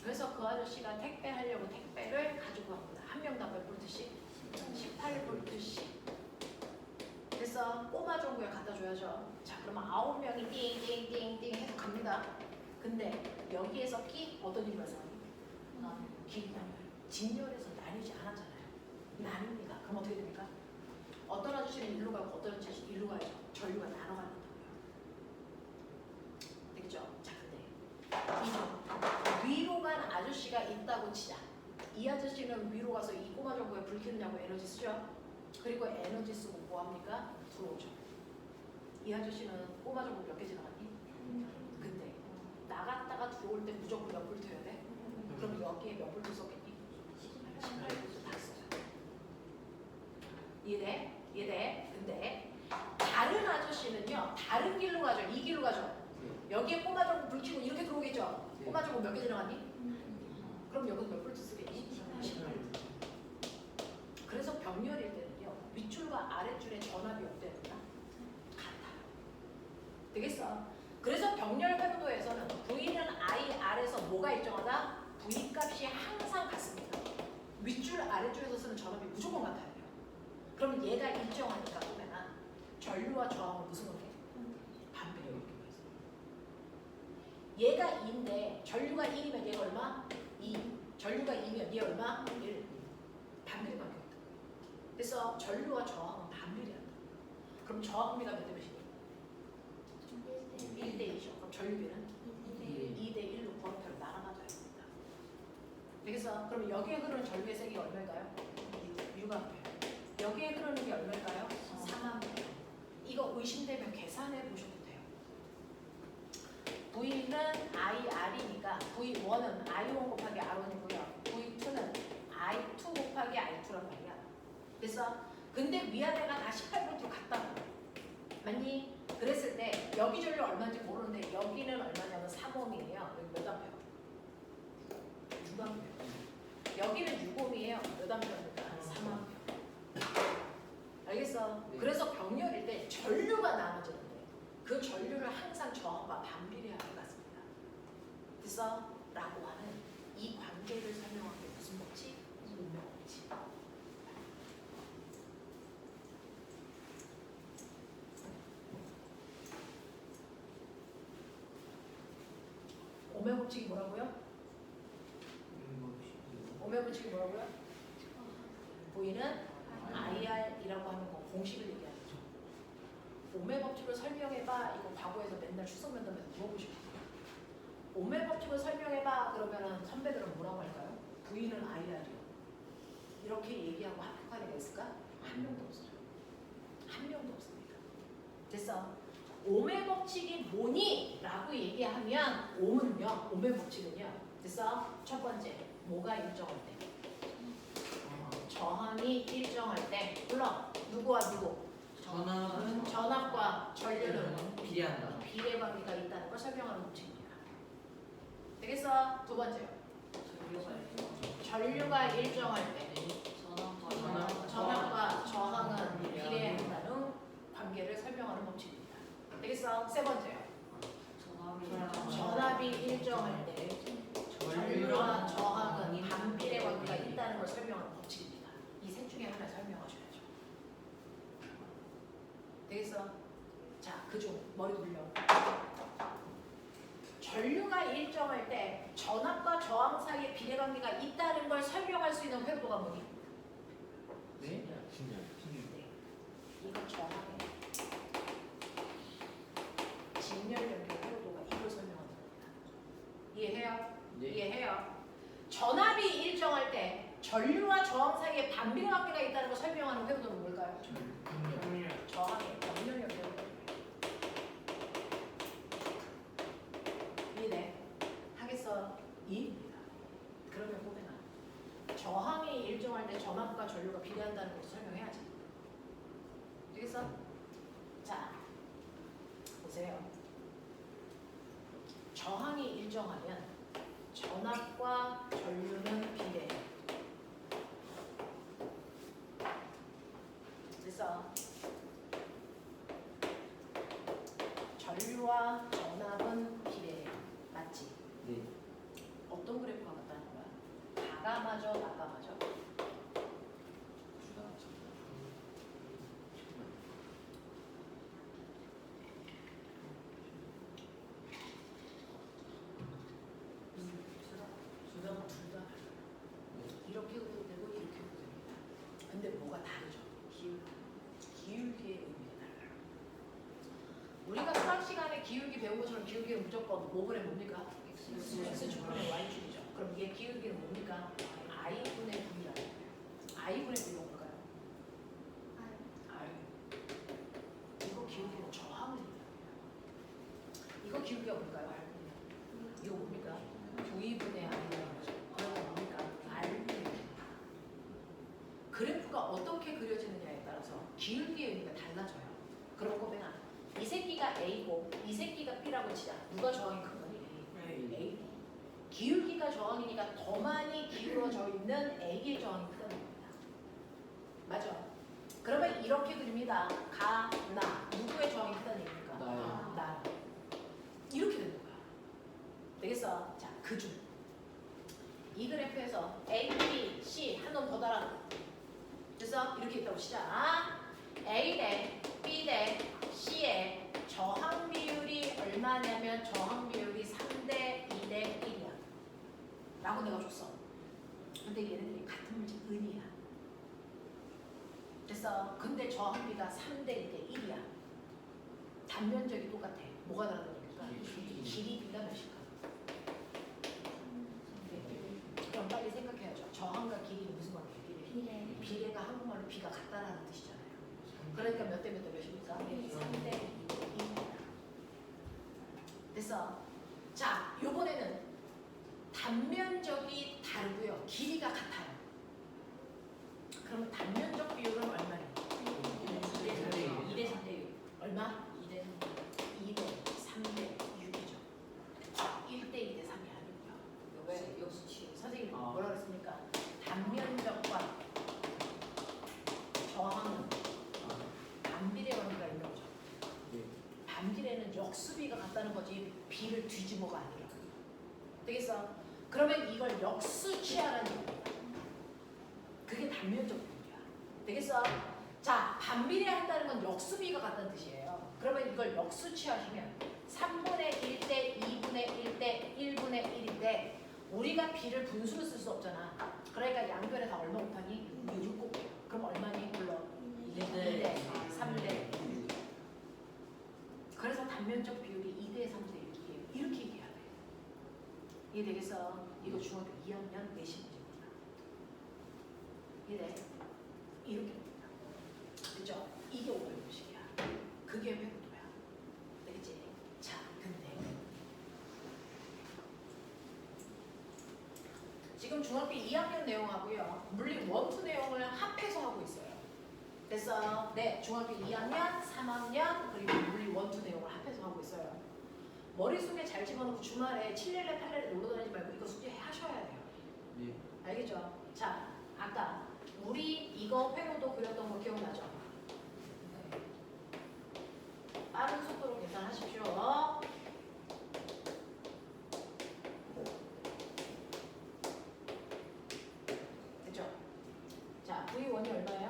그래서 그 아저씨가 택배하려고 택배를 가지고 갑니다. 한 명당 몇 볼트씩? 18볼트씩. 그래서 꼬마 정부에 갖다 줘야죠. 자, 그러면 9명이 띵띵띵띵 해서 갑니다. 근데 여기에서 어떤 일이 발생하니? 길이 나뉘어요. 직렬해서 나뉘지 않았잖아요. 나뉩니다. 그럼 어떻게 됩니까? 어떤 아저씨는 일로 가고 어떤 아저씨는 일로 가야죠. 전류가 나눠가는 거예요. 되겠죠? 자, 근데 위로 간 아저씨가 있다고 치자. 이 아저씨는 위로 가서 이 꼬마 정보에 불 켜느냐고 에너지 쓰죠. 그리고 에너지 쓰고 뭐합니까? 들어오죠. 이 아저씨는 꼬마 정보 몇 개 지나갔니? 근데 나갔다가 들어올 때 무조건 몇 볼트 해야 돼? 그럼 여기에 몇 볼트 썼겠니? 18볼트 다 써요. 이해돼? 이해돼? 근데 다른 아저씨는요. 다른 길로 가죠. 이 길로 가죠. 여기에 꼬마 정보 불 켜고 이렇게 들어오겠죠? 꼬마 정보 몇 개 지나갔니? 그럼 여기서 몇 볼트 쓰겠니? 18볼트. 그래서 병렬일 때는요. 윗줄과 아랫줄의 전압이 어때야 된다? 같아요. 되겠어? 그래서 병렬 회로도에서는 V는 IR에서 뭐가 일정하다? V 값이 항상 같습니다. 윗줄 아랫줄에서 쓰는 전압이 무조건 같아야 돼요. 그러면 얘가 일정하니까 보면은 전류와 저항은 무슨 관계? 반비례 관계가 있어요. 얘가 2인데 전류가 1이면 얘가 얼마? 2. 전류가 2면 얘 얼마? 1. 반비례 관계가 있다. 그래서 전류와 저항은 반비례한다. 그럼 저항비가 몇 대 몇이니? 1대 2죠. 됐어? 그럼 여기에 흐르는 전류의 세기가 얼마일까요? 6A. 여기에 흐르는 게 얼마일까요? 3A. 이거 의심되면 계산해 보셔도 돼요. V는 IR이니까 V1은 I1 곱하기 R1이고요. V2는 I2 곱하기 I2란 말이야. 됐어? 근데 위아래가 다 18V로 같다고. 맞니? 그랬을 때 여기 전류 얼마인지 모르는데 여기는 얼마냐면 3ohm이에요. 여기 몇 암페어? 6암페어. 여기는 6ohm이에요. 몇 암페어입니까? 3암페어. 알겠어? 네. 그래서 병렬일 때 전류가 나눠지는데 그 전류를 항상 저항과 반비례하게 갔습니다. 됐어? 라고 하는 이 관계를 설명한 게 무슨 법칙? 오메 법칙. 오메 법칙이 뭐라고요? 오메 법칙이 뭐라고요? V는 IR이라고 하는 거 공식을 얘기하는 거죠. 오메 법칙을 설명해봐. 이거 과거에서 맨날 추석 면담에서 물어보시거든요. 오메 법칙을 설명해봐. 그러면은 선배들은 뭐라고 할까요? V는 IR이요. 이렇게 얘기하고 합격한 애가 있을까? 한 명도 없어요. 한 명도 없습니다. 됐어? 오메 법칙이 뭐니? 라고 얘기하면 옴은요. 오메 법칙은요. 됐어? 첫 번째, 뭐가 일정할 때? 저항이 일정할 때. 물론 누구와 누구? 전압은 전압과 전류는 비례한다. 비례 관계가 있다는 걸 설명하는 법칙입니다. 되겠어? 두 번째요. 전류가 일정할 때 전압과 저항은 비례한다는 관계를 설명하는 법칙입니다. 되겠어? 세 번째요. 전압이 일정할 때 전류와 저항은 반비례 관계가 있다는 걸 설명하는 법칙입니다. 이 셋 중에 하나 설명하셔야죠. 되겠어? 자, 그중 머리 돌려. 전류가 일정할 때 전압과 저항 사이에 비례 관계가 있다는 걸 설명할 수 있는 회로도가 뭐니? 네? 이거 저항의 직렬 연결 회로도가 이걸 설명하는 겁니다. 이해해요? 네. 이해해요? 전압이 일정할 때 전류와 저항 사이에 반비례 관계가 있다는 걸 설명하는 회로도는 뭘까요? 저항의 병렬 연결. 이해돼? 하겠어? 이해입니다. 그러면 꼬맹아, 저항이 일정할 때 전압과 전류가 비례한다는 것을 설명해야지. 되겠어? 자, 보세요. 저항이 일정하면 전압과 전류는 비례해. 그래서 전류와 전압은 비례해. 맞지? 네. 어떤 그래프가 같다는 거야? 다가 맞아, 나가 맞아? 둘 다 이렇게 해도 되고 이렇게 해도 됩니다. 근데 뭐가 다르죠? 기울기의 의미가 달라요. 우리가 수학 시간에 기울기 배운 것처럼 기울기는 무조건 5분의 뭡니까? X축분의 Y축이죠. 그럼 이게 기울기는 뭡니까? I분의 V라는 거예요. I분의 V가 뭘까요? I. 이거 기울기는 저항을 얘기합니다. 이거 기울기가 뭘까요? 이거 뭡니까? V분의 I라는 거죠. 그러면 뭡니까? R분의 V. 그래프가 어떻게 그려지느냐에 따라서 기울기의 의미가 달라져요. 그런 거면 이 새끼가 A고 이 새끼가 B라고 치자. 누가 저항이 큰 거니? A. 기울기가 저항이니까 더 많이 기울어져 있는 A의 저항이 크다는 겁니다. 맞아? 그러면 이렇게 그립니다. 가, 나. 누구의 저항이 크다는 얘기입니까? 나요. 나. 이렇게 되는 거야. 되겠어? 자, 그중 이 그래프에서 A, B, C 한 놈 더 달아. 그래서 이렇게 있다고 시작. A 대 B 대 C의 저항 비율이 얼마냐면 저항 비율이 3대 2대 1이야. 라고 내가 줬어. 근데 얘네들이 같은 물질 은이야. 됐어. 근데 저항비가 3대 2대 1이야. 단면적이 똑같아. 뭐가 다르다니까? 길이비가 몇일까? 그럼 빨리 생각해야 건 B가 같다라는 뜻이잖아요. 그러니까 몇 대 몇입니까? 3대 2입니다. 됐어. 자, 요번에는 단면적이 다르고요. 길이가 같아요. 그럼 단면적 비율은 얼마예요? 2대 3대 6. 얼마? 2대 2대 3대 6이죠. 1대 2대 3이 아니고요. 왜 역수치. 선생님이 아. 뭐라 그랬습니까? 단면적과 저항은 반비례 관계가 있는 거죠. 네. 반비례는 역수비가 같다는 거지 비를 뒤집어가 아니라. 되겠어? 그러면 이걸 역수치하라는 얘기입니다. 그게 단면적 비율이야. 되겠어? 자, 반비례 한다는 건 역수비가 같다는 뜻이에요. 그러면 이걸 역수치하시면 3분의 1대 2분의 1대 1분의 1인데 우리가 비를 분수로 쓸 수 없잖아. 그러니까 양변에 다 얼마 곱하니? 6 곱해요. 그럼 얼마니? 물론 2대 3대 6. 그래서 단면적 비율이 2대 3대 6이에요. 이렇게 얘기해야 돼. 이해되겠어? 이거 중학교 2학년 내신 문제입니다. 이래. 이렇게 됩니다. 그죠? 이게 500원씩이야. 그게 회로도야. 되겠지? 자, 근데 지금 중학교 2학년 내용하고요. 물리 1, 2 내용을 합해서 하고 있어요. 됐어? 네, 중학교 2학년, 3학년, 그리고 물리 1, 2 내용을 합해서 하고 있어요. 머릿속에 잘 집어넣고 주말에 7렐레, 8렐레 놀러 다니지 말고 이거 숙제 하셔야 돼요. 네. 알겠죠? 자, 아까 우리 이거 회로도 그렸던 거 기억나죠? 빠른 속도로 계산하십시오. 됐죠? 자, V1이 얼마예요?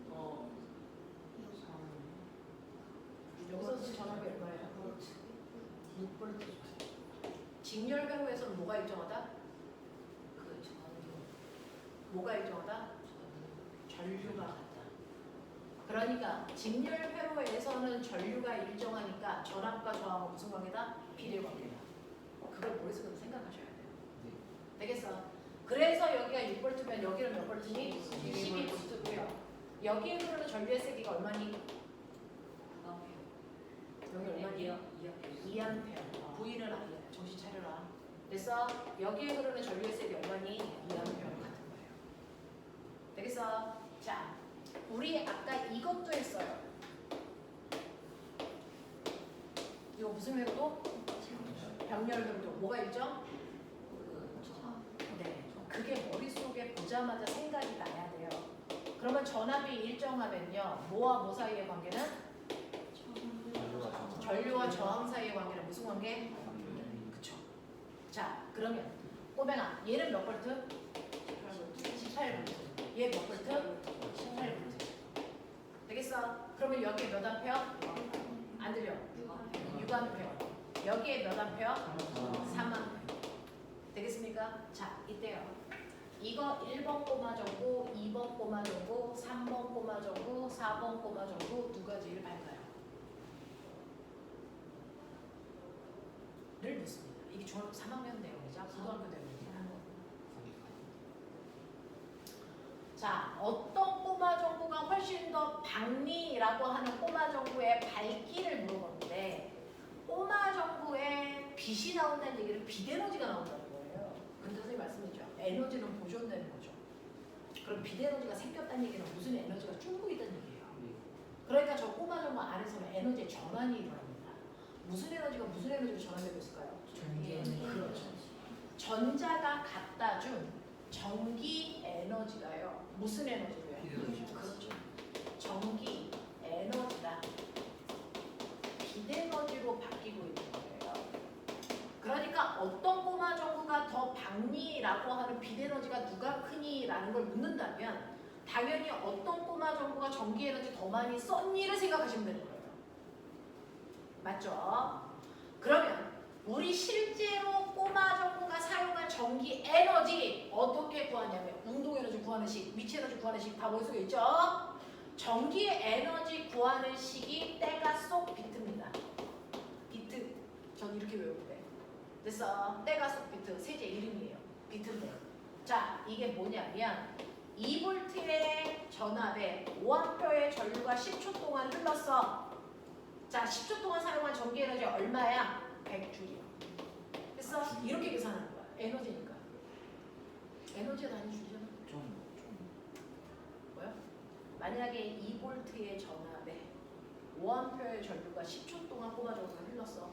이거요. 여기서 전압이 얼마예요? 6V. 직렬 회로에서는 뭐가 일정하다? 그 저는 뭐가 일정하다? 전류가 같다. 그러니까 직렬 회로에서는 전류가 일정하니까 전압과 저항은 무슨 관계다? 비례 관계다. 그걸 머릿속에서 생각하셔야 돼요. 네. 되겠어? 그래서 여기가 6V면 여기는 몇 V니? 12V고요. 여기에 흐르는 전류의 세기가 얼마니? 여기 얼마니요? 2A. V는 아니야. 정신 차려라. 됐어? 여기에 흐르는 전류의 세기 얼마니? 2A 같은 거예요. 되겠어? 자, 우리 아까 이것도 했어요. 이거 무슨 회로도? 병렬 회로도. 뭐가 있죠? 네. 그게 머릿속에 보자마자 생각이 나야 돼요. 그러면 전압이 일정하면요. 뭐와 뭐 사이의 관계는? 전류와 저항 사이의 관계는 무슨 관계? 그쵸. 자, 그러면 꼬맹아, 얘는 몇 볼트? 18볼트. 얘 몇 볼트? 18볼트. 되겠어? 그러면 여기에 몇 암페어? 안 들려? 6암페어. 여기에 몇 암페어? 3암페어. 되겠습니까? 자, 이때요. 이거 1번 꼬마 정보, 2번 꼬마 정보, 3번 꼬마 정보, 4번 꼬마 정보 누가 제일 밝아요? 를 묻습니다. 이게 중학교 3학년 내용이죠. 고등학교 내용입니다. 자, 어떤 꼬마 정보가 훨씬 더 박리라고 하는 꼬마 정보의 밝기를 물어보는데 꼬마 정보에 빛이 나온다는 얘기는 빛에너지가 나온다는 거예요. 근데 선생님 말씀이죠. 에너지는 보존되는 거죠. 그럼 빛에너지가 생겼다는 얘기는 무슨 에너지가 충분히 있다는 얘기예요. 그러니까 저 꼬마 정보 안에서는 에너지의 전환이 일어납니다. 무슨 에너지가 무슨 에너지로 전환되고 있을까요? 전기 에너지. 그렇죠. 전자가 갖다 준 전기 에너지가요. 무슨 에너지로요? 그렇죠. 전기 에너지가 빛에너지로 바뀌고 있는 거예요. 그러니까 어떤 꼬마 정보가 더 박리라고 하는 빛에너지가 누가 크니라는 걸 묻는다면 당연히 어떤 꼬마 정보가 전기 에너지 더 많이 썼니를 생각하시면 되는 거예요. 맞죠? 그러면 우리 실제로 꼬마 정보가 사용한 전기 에너지 어떻게 구하냐면 운동 에너지 구하는 식, 위치 에너지 구하는 식 다 머릿속에 있죠? 전기 에너지 구하는 식이 때가 속 비트입니다. 비트. 전 이렇게 외우는데. 됐어. 때가 속 비트. 세제 이름이에요. 비트인데. 자, 이게 뭐냐면 2V의 전압에 5A의 전류가 10초 동안 흘렀어. 자, 10초 동안 사용한 전기 에너지 얼마야? 100줄이야. 됐어? 이렇게 계산하는 거야. 에너지니까. 에너지가 단위 줄이잖아. 뭐야? 만약에 2V의 전압에 5A의 전류가 10초 동안 꼬마적으로 흘렀어.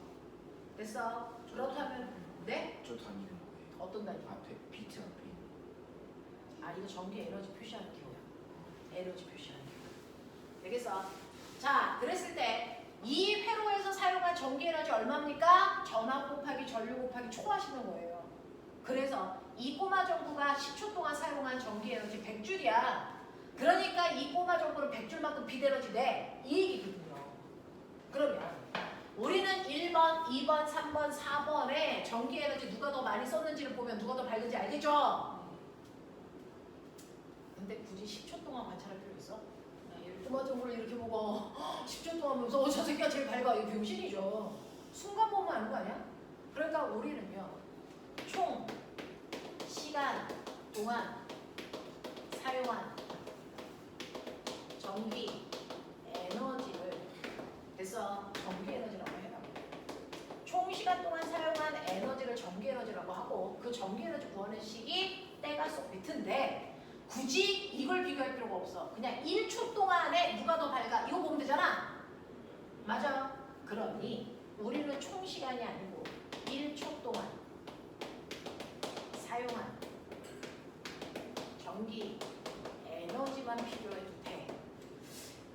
됐어? 그렇다면 네? 저 단위는 뭐예요? 어떤 단위? 앞에 비트 앞에 있는 아, 이거 전기 에너지 표시하는 기호야. 에너지 표시하는 기호. 되겠어? 자, 그랬을 때 이 회로에서 사용한 전기 에너지 얼마입니까? 전압 곱하기 전류 곱하기 초 하시는 거예요. 그래서 이 꼬마 전구가 10초 동안 사용한 전기 에너지 100줄이야. 그러니까 이 꼬마 전구는 100줄만큼 비대너지 돼. 이 얘기거든요. 그러면 우리는 1번, 2번, 3번, 4번에 전기 에너지 누가 더 많이 썼는지를 보면 누가 더 밝은지 알겠죠? 근데 굳이 10초 동안 관찰할 필요 있어? 꼬마 전구를 이렇게 보고 10초 동안 보면서 저 새끼가 제일 밝아. 이거 병신이죠. 순간 보면 아는 거 아니야? 그러니까 우리는요. 총 시간 동안 사용한 전기 에너지를 그래서 전기 에너지라고 해요. 총 시간 동안 사용한 에너지를 전기 에너지라고 하고 그 전기 에너지 구하는 식이 때가 쏙 비트인데 굳이 이걸 비교할 필요가 없어. 그냥 1초 동안에 누가 더 밝아 이거 보면 되잖아. 맞아. 그러니 우리는 총 시간이 아니고 1초 동안 사용한 전기 에너지만 필요해도 돼.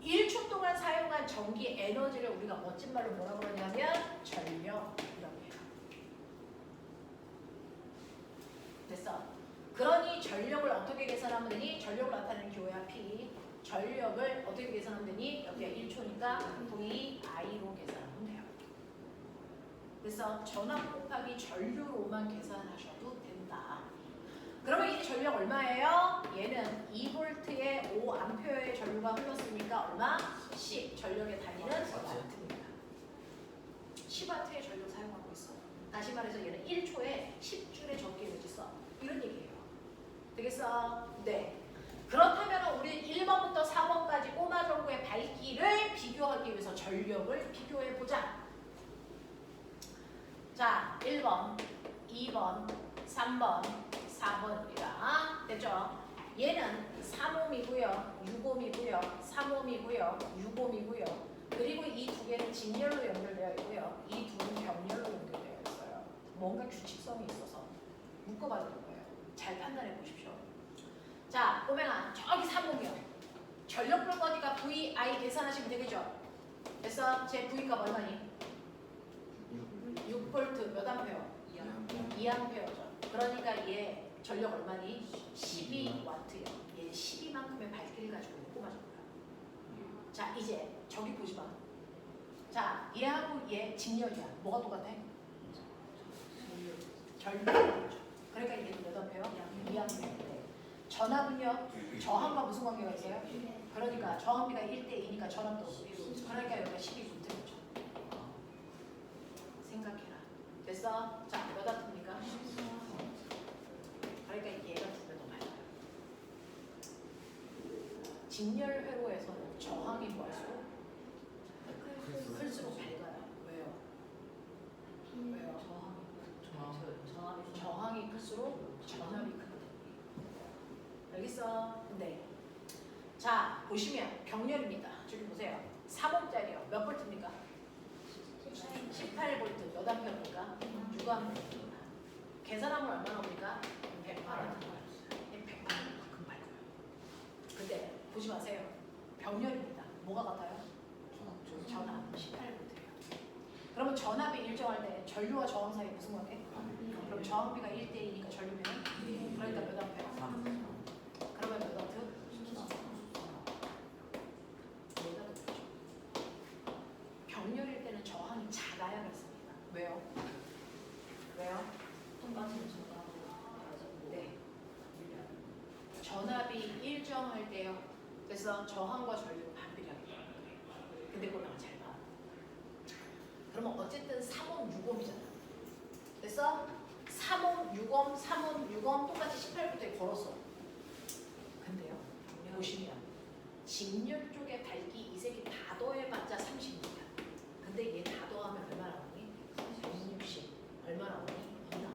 1초 동안 사용한 전기 에너지를 우리가 멋진 말로 뭐라고 그러냐면 전력이라고 해요. 됐어. 그러니 전력을 어떻게 계산하면 되니? 전력을 나타내는 기호야 P. 전력을 어떻게 계산하면 되니? 여기가 1초니까 VI로 계산하면 돼요. 그래서 전압 곱하기 전류로만 계산하셔도 된다. 그러면 이 전력 얼마예요? 얘는 2V에 5A의 전류가 흘렀으니까 얼마? 10. 전력의 단위는 와트입니다. 10W의 전류 사용하고 있어. 다시 말해서 얘는 1초에 10줄의 전기 에너지 써. 이런 얘기예요. 되겠어? 네. 그렇다면 우리 1번부터 4번까지 꼬마 전구의 밝기를 비교하기 위해서 전력을 비교해 보자. 자, 1번, 2번, 3번, 4번입니다. 됐죠? 얘는 3옴이고요, 6옴이고요, 3옴이고요, 6옴이고요. 그리고 이 두 개는 직렬로 연결되어 있고요. 이 둘은 병렬로 연결되어 있어요. 뭔가 규칙성이 있어서 묶어봐도 될 거예요. 잘 판단해 보십시오. 자, 꼬맹아, 저기 3옴이요. 전력 불꺼니까 VI 계산하시면 되겠죠? 그래서 제 V값 얼마니? 6V 몇 암페어? 2암페어죠. 그러니까 얘 전력 얼마니? 12W요. 얘 12만큼의 밝기를 가지고 있는 꼬마 전구야. 자, 이제 저기 보지 마. 자, 얘하고 얘 직렬이야. 뭐가 똑같아? 전력이죠. 그러니까 얘는 몇 암페어? 2암페어. 전압은요? 저항과 무슨 관계가 있어요? 그러니까 저항비가 1대2니까 전압도 그러니까 여기가 12V죠. 생각해라. 됐어? 자, 몇 와트입니까? 그러니까 얘가 두 배 더 밝아요. 직렬 회로에서는 저항이 뭐할수록 클수록 밝아요. 왜요? 왜요? 저항이 클수록 전압이 크거든요. 알겠어? 네. 자, 보시면 병렬입니다. 저기 보세요. 3옴짜리요. 몇 볼트입니까? 18V. 몇 암페어입니까? 6암페어입니다. 계산하면 얼마나 옵니까? 108A. 108만큼 밝아요. 근데 보지 마세요. 병렬입니다. 뭐가 같아요? 전압 18V예요. 그러면 전압이 일정할 때 전류와 저항 사이 무슨 관계? 그럼 저항비가 1대2니까 전류비는? 그러니까 몇 암페어? 그러면 몇 와트? 얘가 더 크죠. 병렬일 때는 저항이 작아야 그렇습니다. 왜요? 왜요? 똑같은 전압으로 네. 전압이 일정할 때요. 그래서 저항과 전류가 반비례하게 되는 거예요. 근데 그거랑 잘 봐. 그러면 어쨌든 3옴, 6옴이잖아. 그래서 3옴, 6옴, 3옴, 6옴 똑같이 18볼트에 걸었어. 근데요. 보시면 직렬 쪽